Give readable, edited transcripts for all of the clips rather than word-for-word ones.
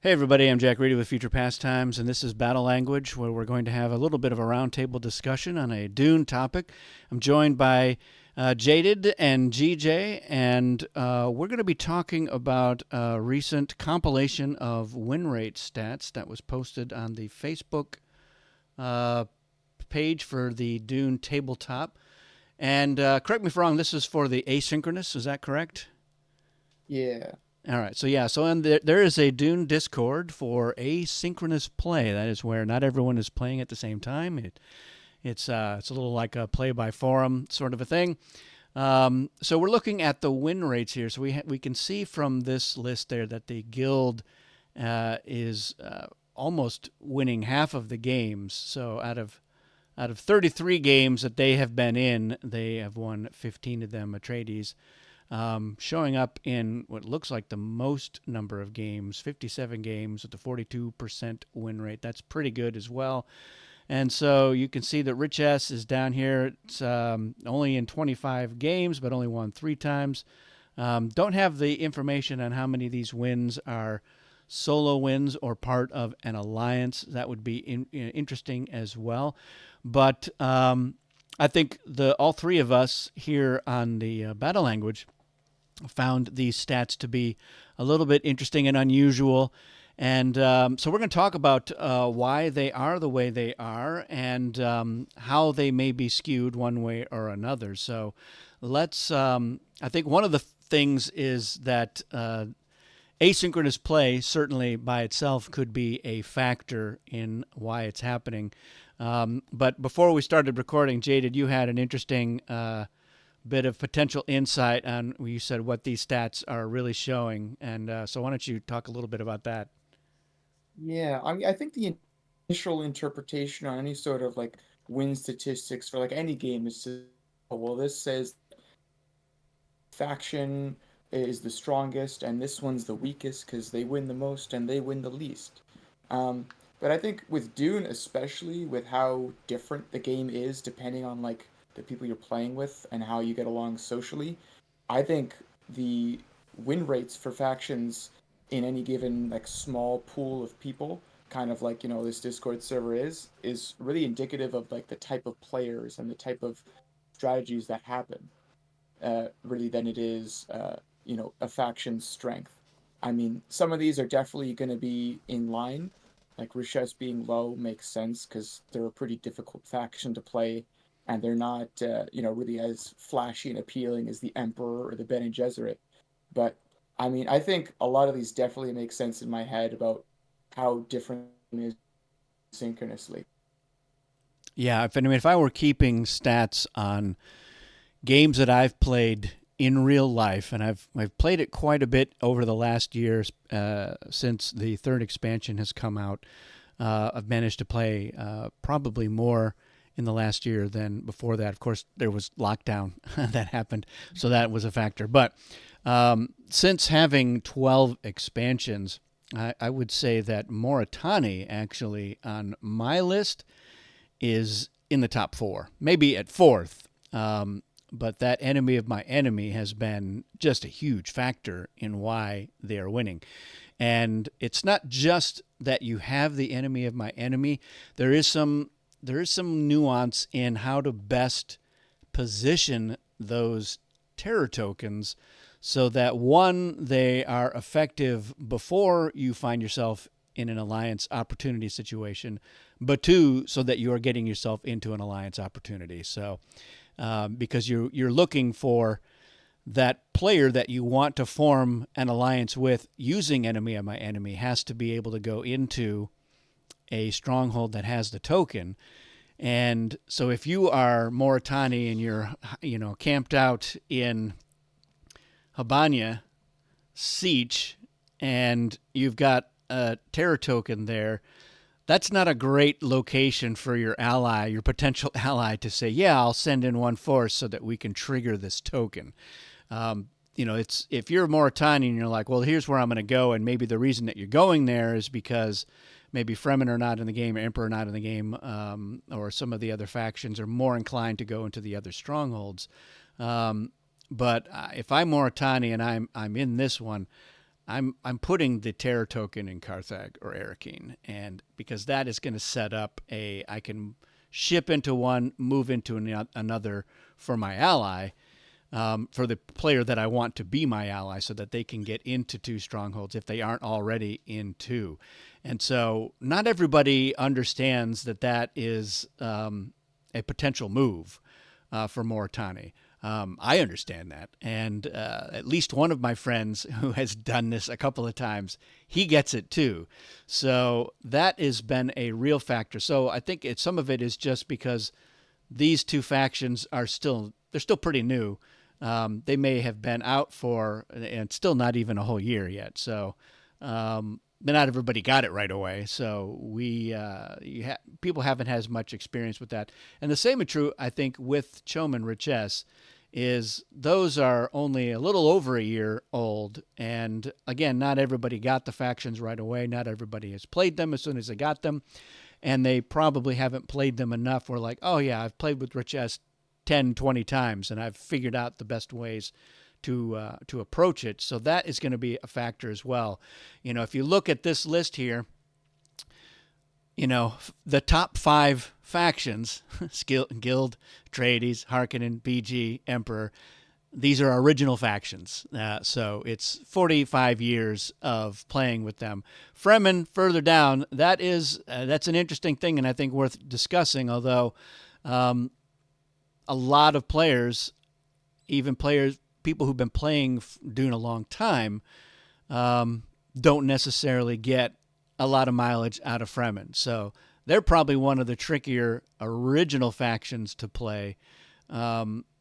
Hey everybody, I'm Jack Reedy with Future Pastimes, and this is Battle Language, where we're going to have a little bit of a roundtable discussion on a Dune topic. I'm joined by Jaded and GJ, and we're going to be talking about a recent compilation of win rate stats that was posted on the Facebook uh, page for the Dune tabletop. And correct me if I'm wrong, this is for the asynchronous, is that correct? Yeah. All right. There is a Dune Discord for asynchronous play. That is where not everyone is playing at the same time. It's a little like a play by forum sort of a thing. So we're looking at the win rates here. So we can see from this list there that the guild is almost winning half of the games. So out of 33 games that they have been in, they have won 15 of them Atreides, showing up in what looks like the most number of games, 57 games with a 42% win rate. That's pretty good as well. And so you can see that Rich S is down here. It's only in 25 games, but only won three times. Don't have the information on how many of these wins are solo wins or part of an alliance. That would be interesting as well. But I think all three of us here on the Battle Language found these stats to be a little bit interesting and unusual. And so we're going to talk about why they are the way they are and how they may be skewed one way or another. So I think one of the things is that asynchronous play, certainly by itself, could be a factor in why it's happening. But before we started recording, Jaded, you had an interesting bit of potential insight on, you said, what these stats are really showing. And so why don't you talk a little bit about that? Yeah. I think the initial interpretation on any sort of like win statistics for like any game is to, oh, well, this says faction is the strongest and this one's the weakest because they win the most and they win the least. Um, but I think with Dune, especially with how different the game is depending on like the people you're playing with and how you get along socially, I think the win rates for factions in any given like small pool of people, kind of like, this Discord server is really indicative of like the type of players and the type of strategies that happen, really than it is, a faction's strength. I mean, some of these are definitely going to be in line. Like Richesse being low makes sense because they're a pretty difficult faction to play, and they're not, really as flashy and appealing as the Emperor or the Bene Gesserit. But I mean, I think a lot of these definitely make sense in my head about how different it is synchronously. Yeah, if I were keeping stats on games that I've played in real life, and I've played it quite a bit over the last year since the third expansion has come out. I've managed to play probably more in the last year than before that. Of course, there was lockdown that happened, so that was a factor. But since having 12 expansions, I would say that Moritani actually on my list is in the top four, maybe at fourth. But that enemy of my enemy has been just a huge factor in why they are winning. And it's not just that you have the enemy of my enemy. There is some nuance in how to best position those terror tokens so that one, they are effective before you find yourself in an alliance opportunity situation, but two, so that you are getting yourself into an alliance opportunity. So because you're looking for that player that you want to form an alliance with using enemy of my enemy has to be able to go into a stronghold that has the token. And so if you are Moritani and you're camped out in Habanya Siege and you've got a terror token there, that's not a great location for your ally, your potential ally, to say, "Yeah, I'll send in one force so that we can trigger this token." It's if you're Mauritanian and you're like, "Well, here's where I'm going to go," and maybe the reason that you're going there is because maybe Fremen are not in the game, or Emperor not in the game, or some of the other factions are more inclined to go into the other strongholds. But if I'm Mauritania and I'm in this one, I'm putting the terror token in Carthag or Arakeen, and because that is going to set up I can ship into one, move into another for my ally, for the player that I want to be my ally, so that they can get into two strongholds if they aren't already in two. And so not everybody understands that that is a potential move for Moritani. I understand that, and at least one of my friends who has done this a couple of times, he gets it too. So that has been a real factor. So I think some of it is just because these two factions they're still pretty new. They may have been out for and still not even a whole year yet. So not everybody got it right away. So people haven't had as much experience with that. And the same is true, I think, with Chom and Riches. Is those are only a little over a year old, and again, not everybody got the factions right away. Not everybody has played them as soon as they got them, and they probably haven't played them enough. We're like, oh yeah, I've played with Riches 10, 20 times, and I've figured out the best ways to approach it. So that is going to be a factor as well. If you look at this list here, the top 5 factions, Guild, Atreides, Harkonnen, BG, Emperor, these are original factions. So it's 45 years of playing with them. Fremen, further down, that's an interesting thing, and I think worth discussing, although a lot of players, people who've been playing Dune a long time, don't necessarily get a lot of mileage out of Fremen. So they're probably one of the trickier original factions to play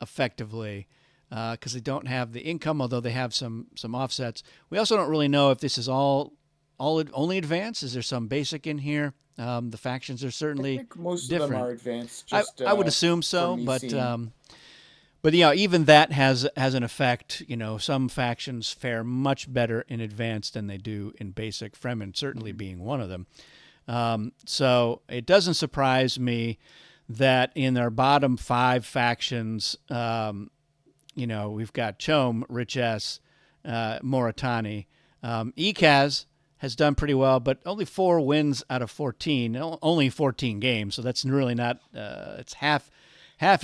effectively because they don't have the income, although they have some offsets. We also don't really know if this is all only advanced. Is there some basic in here? The factions are I certainly think most of them different. are advanced, just I would assume from so, me seeing. but even that has an effect. Some factions fare much better in advanced than they do in basic. Fremen certainly being one of them. So it doesn't surprise me that in our bottom 5 factions, we've got Chom, Riches, Moritani. Ekaz has done pretty well, but only 4 wins out of 14, only 14 games. So that's really not. It's half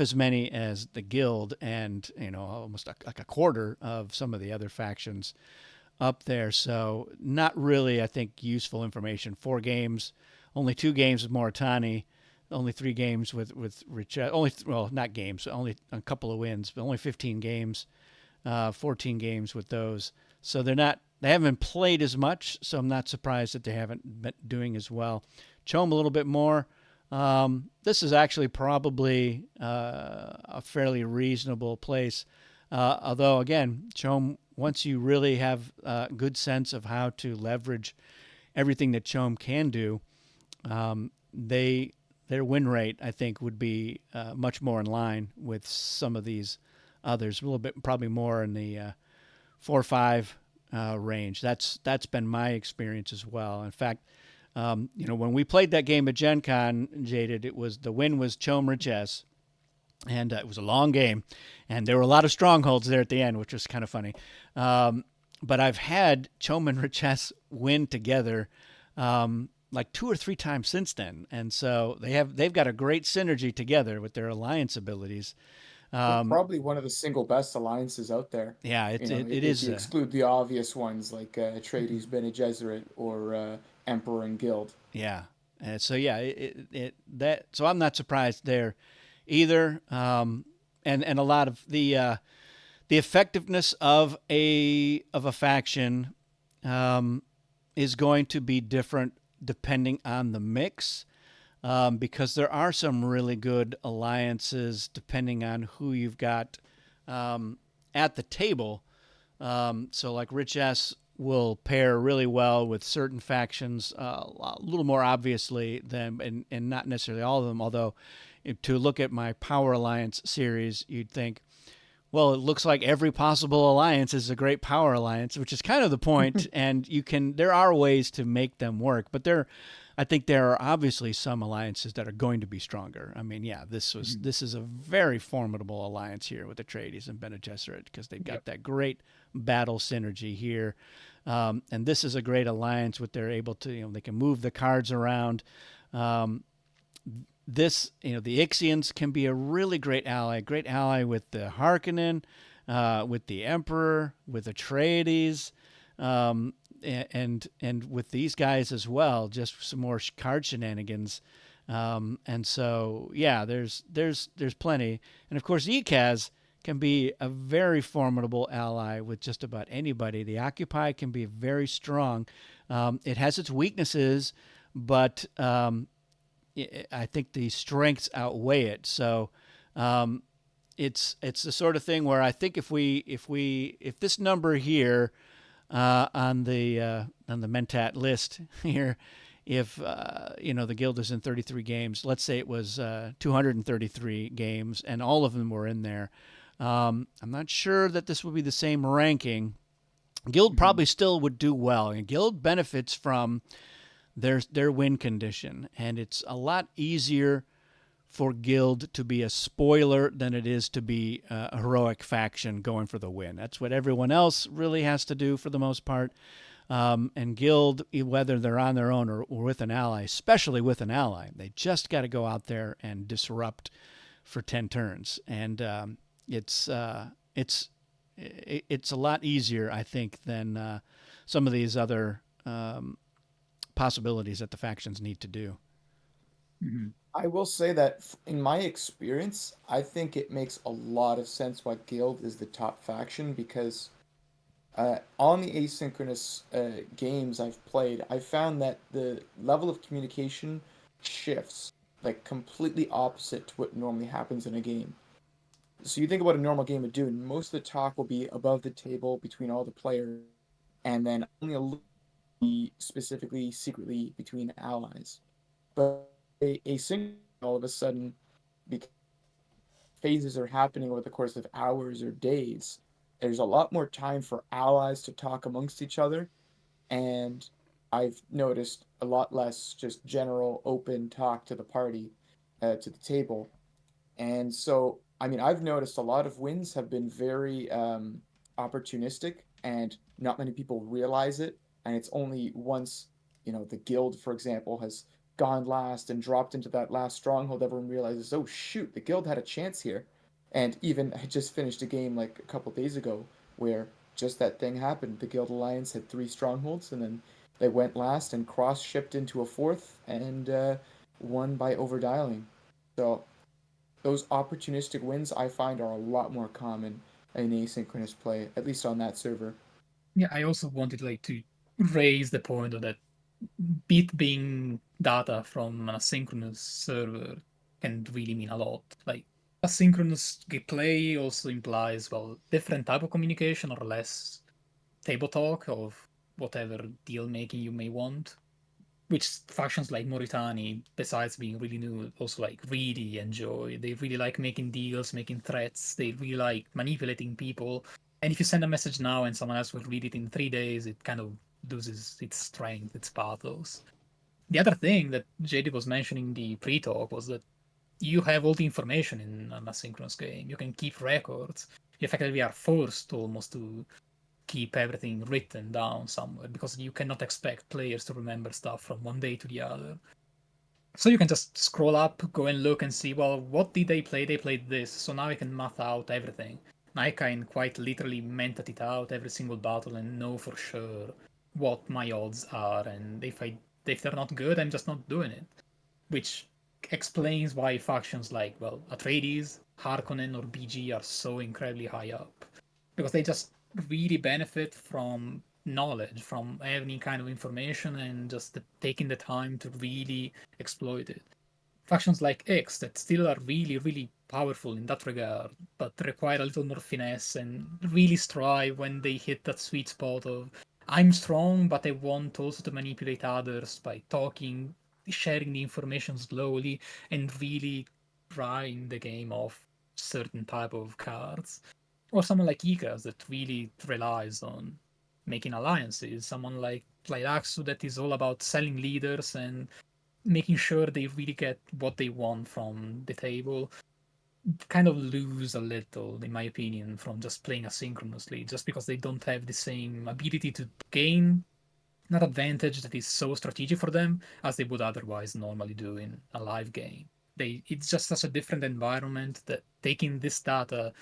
as many as the Guild, and almost like a quarter of some of the other factions up there. So not really, I think, useful information. 4 games, only 2 games with Moritani, only 3 games with Richet. Not games, only a couple of wins, but only 15 games, 14 games with those. So they haven't played as much. So I'm not surprised that they haven't been doing as well. Chom a little bit more. This is actually probably a fairly reasonable place. Although, again, Chom, once you really have a good sense of how to leverage everything that Chom can do, their win rate, I think, would be much more in line with some of these others. A little bit, probably more in the 4 or 5 range. That's been my experience as well. In fact, when we played that game at Gen Con, Jaded, the win was Chom Riches, and it was a long game, and there were a lot of strongholds there at the end, which was kind of funny. But I've had Chom and Riches win together like 2 or 3 times since then, and so they've got a great synergy together with their alliance abilities. They're probably one of the single best alliances out there. Yeah, it If is. you exclude the obvious ones like Atreides, Bene Gesserit, or Emperor and Guild. Yeah. So yeah, so I'm not surprised there either. And a lot of the effectiveness of a faction is going to be different depending on the mix. Because there are some really good alliances depending on who you've got at the table. So like Rich S will pair really well with certain factions, a little more obviously than, and not necessarily all of them. Although, to look at my Power Alliance series, you'd think, well, it looks like every possible alliance is a great power alliance, which is kind of the point. And there are ways to make them work, but I think there are obviously some alliances that are going to be stronger. I mean, yeah, this is a very formidable alliance here with the Atreides and Bene Gesserit because they've got that great battle synergy here. And this is a great alliance with they're able to, they can move the cards around. Um, this, the Ixians can be a really great ally with the Harkonnen, with the Emperor, with Atreides, and with these guys as well. Just some more card shenanigans. And so, yeah, there's plenty, and of course, ECAS can be a very formidable ally with just about anybody. The Occupy can be very strong. It has its weaknesses, but I think the strengths outweigh it. So it's the sort of thing where I think if this number here on the Mentat list here, if the guild is in 33 games, let's say it was 233 games and all of them were in there, I'm not sure that this would be the same ranking. Guild Mhm. probably still would do well, and Guild benefits from their win condition, and it's a lot easier for Guild to be a spoiler than it is to be a heroic faction going for the win. That's what everyone else really has to do for the most part. And Guild, whether they're on their own or with an ally, especially with an ally, they just got to go out there and disrupt for 10 turns. And it's it's it's a lot easier, I think, than some of these other possibilities that the factions need to do. Mhm. I will say that in my experience, I think it makes a lot of sense why Guild is the top faction because on the asynchronous games I've played, I found that the level of communication shifts like completely opposite to what normally happens in a game. So you think about a normal game of Dune, most of the talk will be above the table between all the players, and then only a little be specifically secretly between allies. But a sync all of a sudden, because phases are happening over the course of hours or days, there's a lot more time for allies to talk amongst each other, and I've noticed a lot less just general open talk to the party, to the table. And so, I mean, I've noticed a lot of wins have been very opportunistic, and not many people realize it. And it's only once, the guild, for example, has gone last and dropped into that last stronghold, everyone realizes, oh shoot, the guild had a chance here. And even I just finished a game like a couple days ago where just that thing happened. The guild alliance had three strongholds, and then they went last and cross shipped into a fourth and won by overdialing. So those opportunistic wins I find are a lot more common in asynchronous play, at least on that server. Yeah, I also wanted like to raise the point of that bit being data from an asynchronous server can really mean a lot. Like asynchronous gameplay also implies, well, different type of communication or less table talk of whatever deal making you may want. Which factions like Mauritani, besides being really new, also like really enjoy. They really like making deals, making threats. They really like manipulating people. And if you send a message now and someone else will read it in 3 days, it kind of loses its strength, its pathos. The other thing that JD was mentioning in the pre-talk was that you have all the information in an asynchronous game. You can keep records. You effectively are forced almost to keep everything written down somewhere because you cannot expect players to remember stuff from one day to the other. So you can just scroll up, go and look and see, well, what did they play? They played this. So now I can math out everything. And I can quite literally mentat it out every single battle and know for sure what my odds are. And if they're not good, I'm just not doing it. Which explains why factions like, well, Atreides, Harkonnen, or BG are so incredibly high up. Because they just really benefit from knowledge, from any kind of information, and just taking the time to really exploit it. Factions like X that still are really, really powerful in that regard, but require a little more finesse and really strive when they hit that sweet spot of I'm strong, but I want also to manipulate others by talking, sharing the information slowly, and really drawing the game off certain type of cards. Or someone like Ikas that really relies on making alliances. Someone like Axu that is all about selling leaders and making sure they really get what they want from the table. kind of lose a little, in my opinion, from just playing asynchronously, just because they don't have the same ability to gain that advantage that is so strategic for them as they would otherwise normally do in a live game. It's just such a different environment that taking this data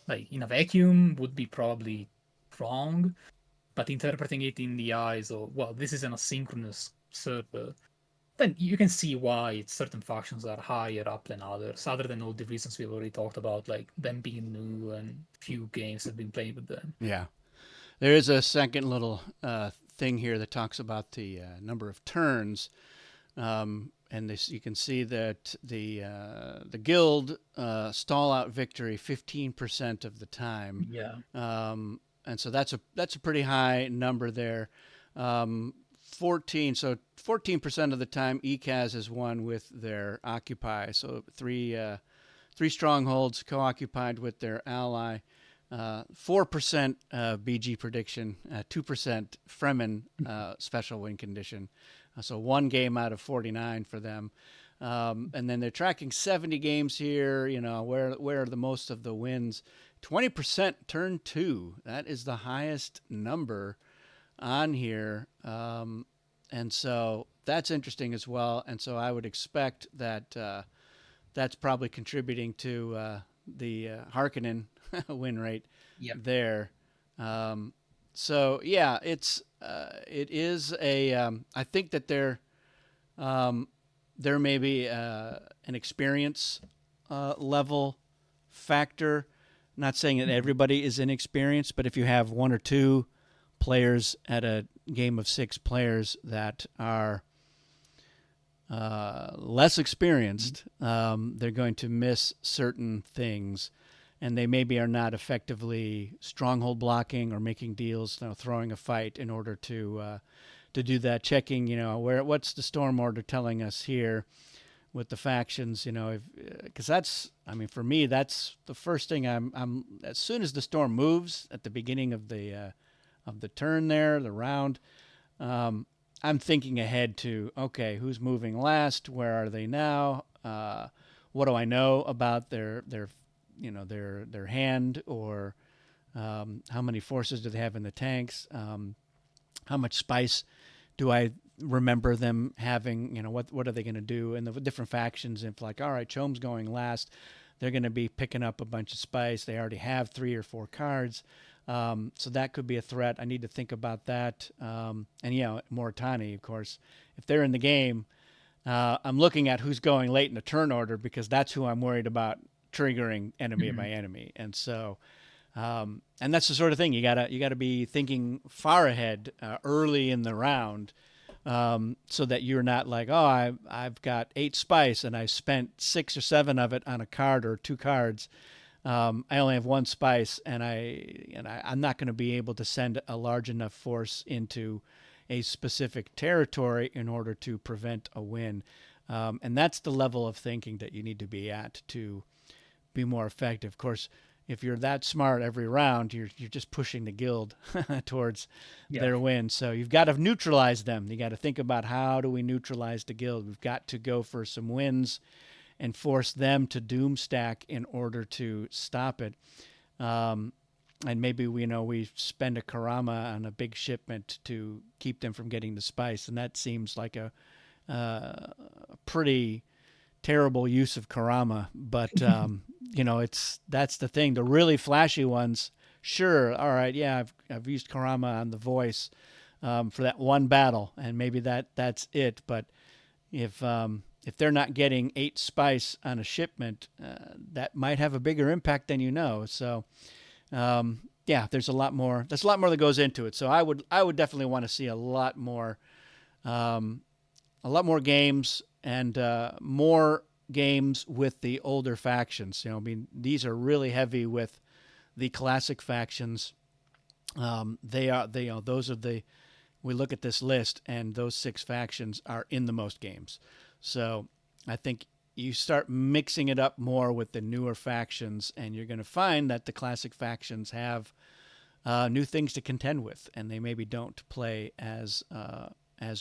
like in a vacuum would be probably wrong, but interpreting it in the eyes of, well, this is an asynchronous server, then you can see why certain factions are higher up than others, other than all the reasons we've already talked about, like them being new and few games have been played with them. Yeah. There is a second little thing here that talks about the number of turns. And this, you can see that the guild stall out victory 15% of the time, Yeah. and so that's a pretty high number there. 14% of the time ECAS has won with their occupy. So three strongholds co-occupied with their ally. 4% BG prediction, 2% Fremen special win condition. So one game out of 49 for them. And then they're tracking 70 games here. You know, where are the most of the wins? 20% turn two. That is the highest number on here. And so that's interesting as well. And so I would expect that that's probably contributing to the Harkonnen win rate Yep. there. So yeah, it is a. I think that there may be an experience level factor. Not saying that Mhm. everybody is inexperienced, but if you have one or two players at a game of six players that are less experienced, they're going to miss certain things, and they maybe are not effectively stronghold blocking or making deals, throwing a fight in order to do that. Checking, what's the storm order telling us here with the factions, because that's, I mean, for me, that's the first thing I'm as soon as the storm moves at the beginning of the turn there, the round. Um, I'm thinking ahead to, okay, who's moving last? Where are they now? What do I know about their hand, or how many forces do they have in the tanks? How much spice do I remember them having? What are they going to do? And the different factions, if like, all right, Chome's going last, they're going to be picking up a bunch of spice. They already have 3 or 4 cards. So that could be a threat. I need to think about that. And Moritani, of course, if they're in the game, I'm looking at who's going late in the turn order, because that's who I'm worried about triggering enemy of Mhm. my enemy. And so, and that's the sort of thing you gotta be thinking far ahead, early in the round, so that you're not like, oh, I've got 8 spice and I spent 6 or 7 of it on a card or 2 cards. I only have 1 spice, and I'm not going to be able to send a large enough force into a specific territory in order to prevent a win. And that's the level of thinking that you need to be at to be more effective. Of course, if you're that smart every round, you're just pushing the guild towards Yeah. their win. So you've got to neutralize them. You got to think about, how do we neutralize the guild? We've got to go for some wins and force them to doom stack in order to stop it. Um, and maybe we spend a Karama on a big shipment to keep them from getting the spice, and that seems like pretty terrible use of Karama. But that's the thing. The really flashy ones, sure, all right, yeah, I've used Karama on the voice for that one battle, and maybe that's it. But if they're not getting 8 spice on a shipment, that might have a bigger impact than you know. So yeah, there's a lot more. There's a lot more that goes into it. So I would definitely want to see um, a lot more games, and more games with the older factions. I mean, these are really heavy with the classic factions. Those are the, we look at this list, and those 6 factions are in the most games. So I think you start mixing it up more with the newer factions, and you're going to find that the classic factions have new things to contend with, and they maybe don't play as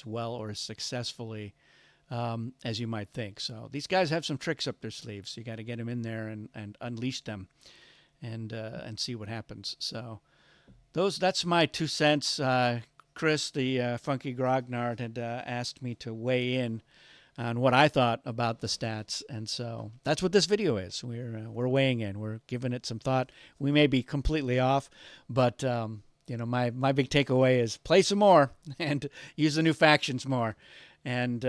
well or as successfully as you might think. So these guys have some tricks up their sleeves. You got to get them in there and unleash them and see what happens. So that's my 2 cents. Chris, the Funky Grognard, had asked me to weigh in on what I thought about the stats, and so that's what this video is. We're weighing in. We're giving it some thought. We may be completely off, but my big takeaway is play some more and use the new factions more, and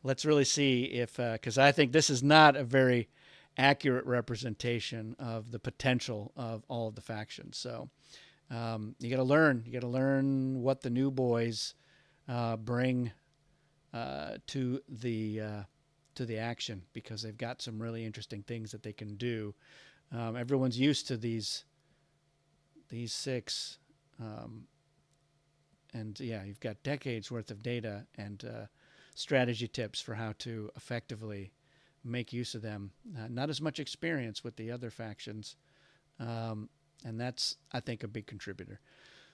let's really see if because I think this is not a very accurate representation of the potential of all of the factions. So you got to learn. You got to learn what the new boys bring to the action, because they've got some really interesting things that they can do. Everyone's used to these 6, and yeah, you've got decades worth of data and strategy tips for how to effectively make use of them. Not as much experience with the other factions, and that's, I think, a big contributor.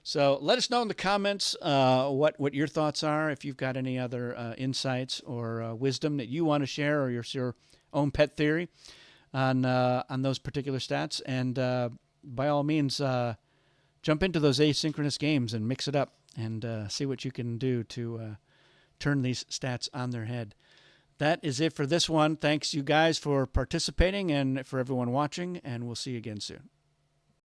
So let us know in the comments what your thoughts are. If you've got any other insights or wisdom that you want to share, or your own pet theory on those particular stats, and by all means, jump into those asynchronous games and mix it up and see what you can do to turn these stats on their head. That is it for this one. Thanks, you guys, for participating, and for everyone watching, and we'll see you again soon.